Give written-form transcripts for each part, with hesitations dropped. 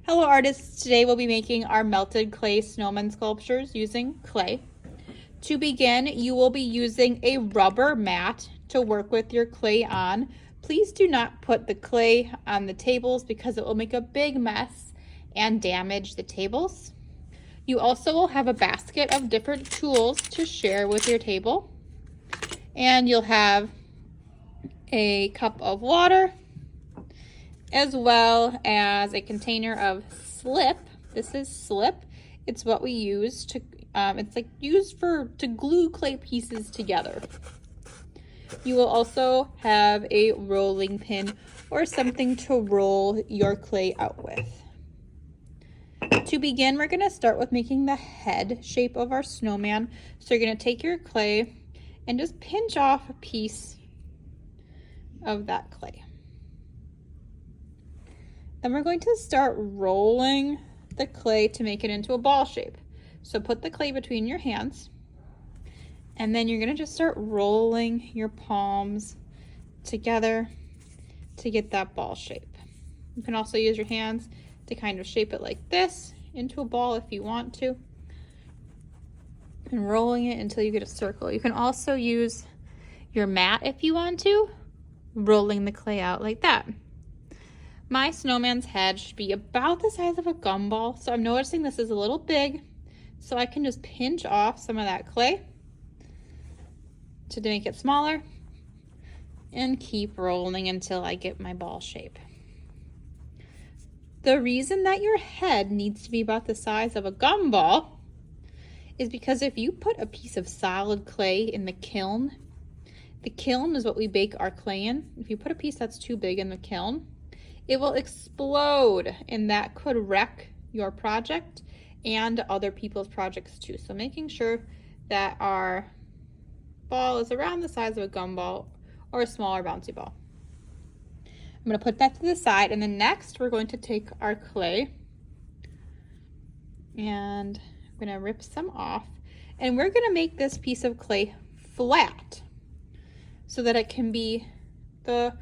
Hello artists, today we'll be making our melted clay snowman sculptures using clay. To begin, you will be using a rubber mat to work with your clay on. Please do not put the clay on the tables because it will make a big mess and damage the tables. You also will have a basket of different tools to share with your table. And you'll have a cup of water, as well as a container of slip. This is slip. It's what we use to, it's like used to glue clay pieces together. You will also have a rolling pin or something to roll your clay out with. To begin, we're gonna start with making the head shape of our snowman. So you're gonna take your clay and just pinch off a piece of that clay. Then we're going to start rolling the clay to make it into a ball shape. So put the clay between your hands, and then you're gonna just start rolling your palms together to get that ball shape. You can also use your hands to kind of shape it like this into a ball if you want to, and rolling it until you get a circle. You can also use your mat if you want to, rolling the clay out like that. My snowman's head should be about the size of a gumball, so I'm noticing this is a little big, so I can just pinch off some of that clay to make it smaller and keep rolling until I get my ball shape. The reason that your head needs to be about the size of a gumball is because if you put a piece of solid clay in the kiln is what we bake our clay in. If you put a piece that's too big in the kiln, it will explode, and that could wreck your project and other people's projects too. So making sure that our ball is around the size of a gumball or a smaller bouncy ball. I'm going to put that to the side, and then next we're going to take our clay and I'm going to rip some off, and we're going to make this piece of clay flat so that it can be the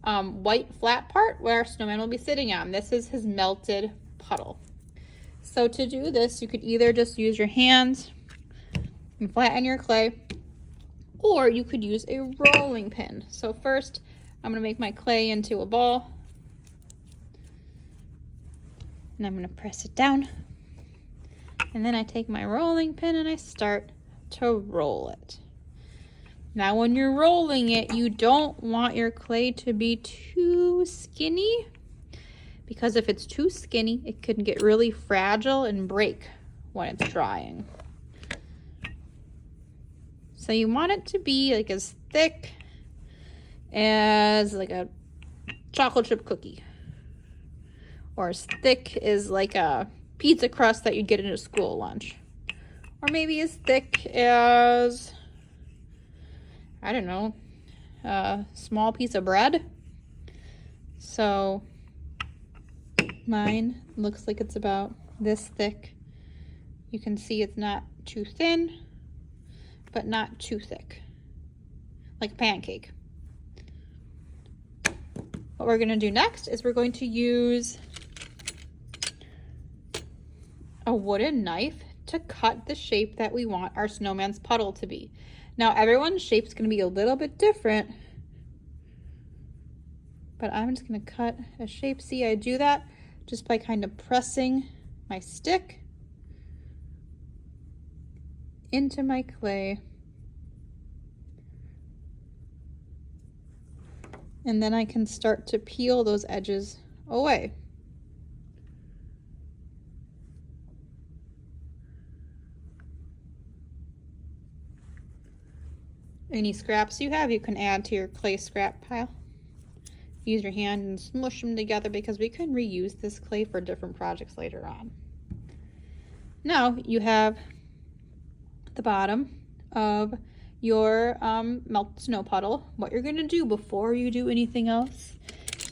white flat part where our snowman will be sitting on. This is his melted puddle. So to do this, you could either just use your hands and flatten your clay, or you could use a rolling pin. So first, I'm gonna make my clay into a ball, and I'm gonna press it down. And then I take my rolling pin and I start to roll it. Now when you're rolling it, you don't want your clay to be too skinny, because if it's too skinny, it can get really fragile and break when it's drying. So you want it to be like as thick as like a chocolate chip cookie, or as thick as like a pizza crust that you'd get in a school lunch, or maybe as thick as, I don't know, a small piece of bread. So mine looks like it's about this thick. You can see it's not too thin, but not too thick, like a pancake. What we're gonna do next is we're going to use a wooden knife to cut the shape that we want our snowman's puddle to be. Now everyone's shape's gonna be a little bit different, but I'm just gonna cut a shape. See, I do that just by kind of pressing my stick into my clay. And then I can start to peel those edges away. Any scraps you have, you can add to your clay scrap pile. Use your hand and smush them together, because we can reuse this clay for different projects later on. Now you have the bottom of your melt snow puddle. What you're going to do before you do anything else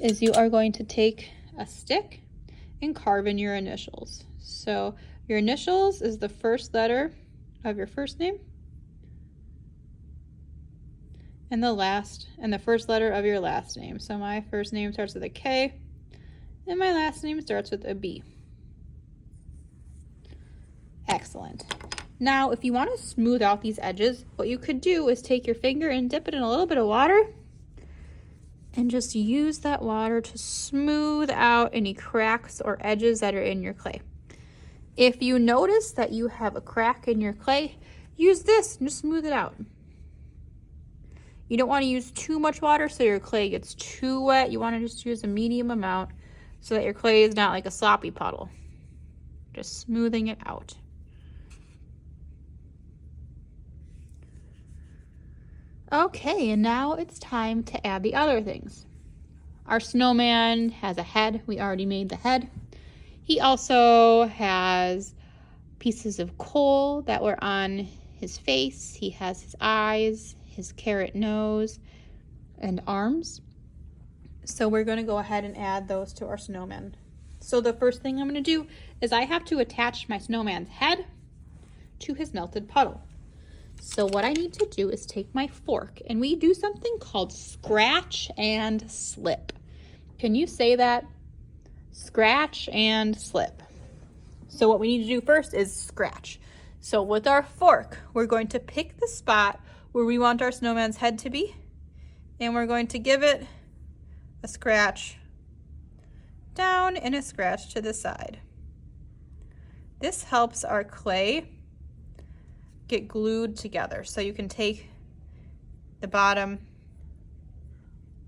is you are going to take a stick and carve in your initials. So your initials is the first letter of your first name and the first letter of your last name. So my first name starts with a K And my last name starts with a B. Excellent. Now, if you want to smooth out these edges, what you could do is take your finger and dip it in a little bit of water and just use that water to smooth out any cracks or edges that are in your clay. If you notice that you have a crack in your clay, use this and just smooth it out. You don't want to use too much water so your clay gets too wet. You want to just use a medium amount so that your clay is not like a sloppy puddle. Just smoothing it out. Okay, and now it's time to add the other things. Our snowman has a head. We already made the head. He also has pieces of coal that were on his face. He has his eyes, his carrot nose, and arms. So we're going to go ahead and add those to our snowman. So the first thing I'm going to do is I have to attach my snowman's head to his melted puddle. So what I need to do is take my fork, and we do something called scratch and slip. Can you say that? Scratch and slip. So what we need to do first is scratch. So with our fork, we're going to pick the spot where we want our snowman's head to be, and we're going to give it a scratch down and a scratch to the side. This helps our clay get glued together. So you can take the bottom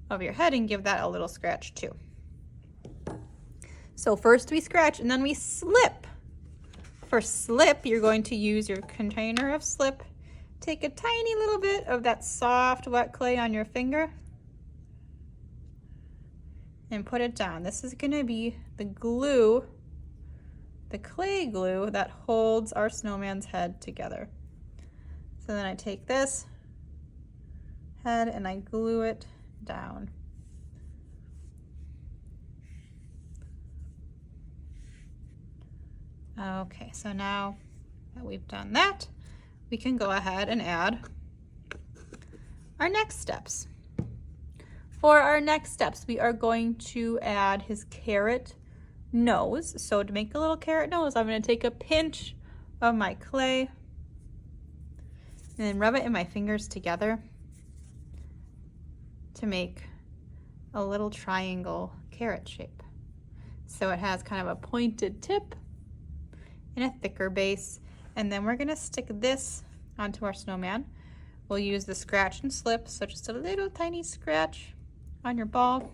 of your head and give that a little scratch too. So first we scratch and then we slip. For slip, you're going to use your container of slip. Take a tiny little bit of that soft wet clay on your finger and put it down. This is going to be the glue, the clay glue that holds our snowman's head together. So then I take this head and I glue it down. Okay, so now that we've done that, we can go ahead and add our next steps. For our next steps, we are going to add his carrot nose. So to make a little carrot nose, I'm going to take a pinch of my clay and then rub it in my fingers together to make a little triangle carrot shape. So it has kind of a pointed tip and a thicker base. And then we're gonna stick this onto our snowman. We'll use the scratch and slip, so just a little tiny scratch on your ball.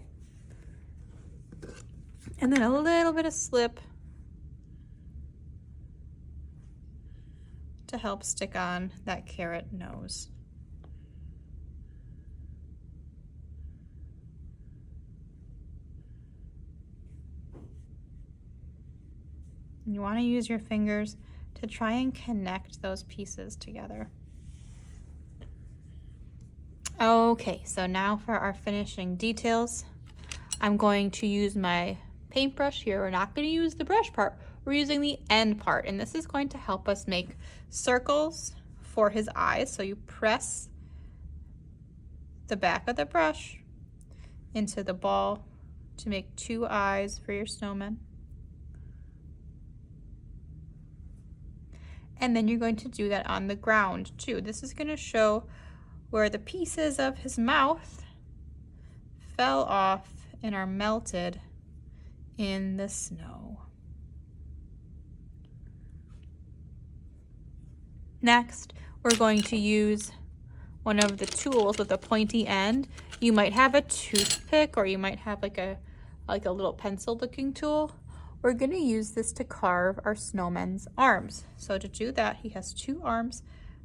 And then a little bit of slip to help stick on that carrot nose. And you want to use your fingers to try and connect those pieces together. Okay, so now for our finishing details. I'm going to use my paintbrush here. We're not going to use the brush part. We're using the end part, and this is going to help us make circles for his eyes. So you press the back of the brush into the ball to make 2 eyes for your snowman. And then you're going to do that on the ground too. This is going to show where the pieces of his mouth fell off and are melted in the snow. Next, we're going to use one of the tools with a pointy end. You might have a toothpick, or you might have like a little pencil looking tool. We're going to use this to carve our snowman's arms. So to do that, he has 2 arms.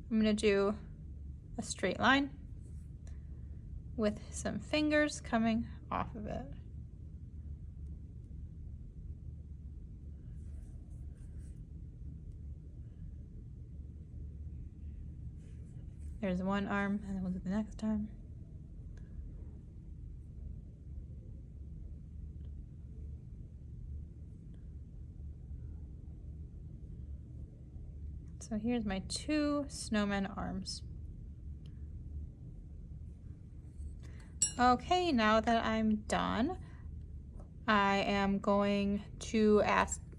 I'm going to do a straight line with some fingers coming off of it. There's one arm, and then we'll do the next arm. So here's my 2 snowman arms. Okay, now that I'm done, I am going to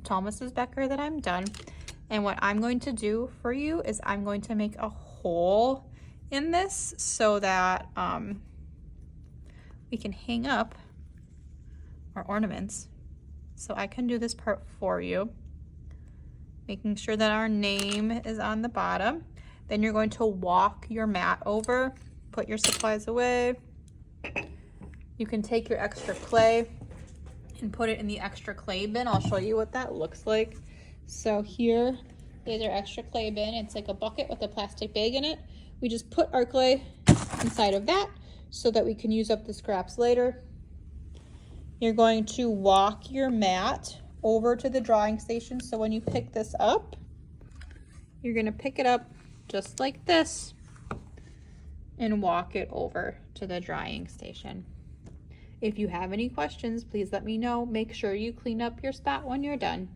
tell Mrs. Becker that I'm done. And what I'm going to do for you is I'm going to make a hole in this so that we can hang up our ornaments. So I can do this part for you, making sure that our name is on the bottom. Then you're going to walk your mat over, put your supplies away. You can take your extra clay and put it in the extra clay bin. I'll show you what that looks like. So here is our extra clay bin. It's like a bucket with a plastic bag in it. We just put our clay inside of that so that we can use up the scraps later. You're going to walk your mat over to the drawing station. So when you pick this up, you're going to pick it up just like this and walk it over to the drying station. If you have any questions, please let me know. Make sure you clean up your spot when you're done.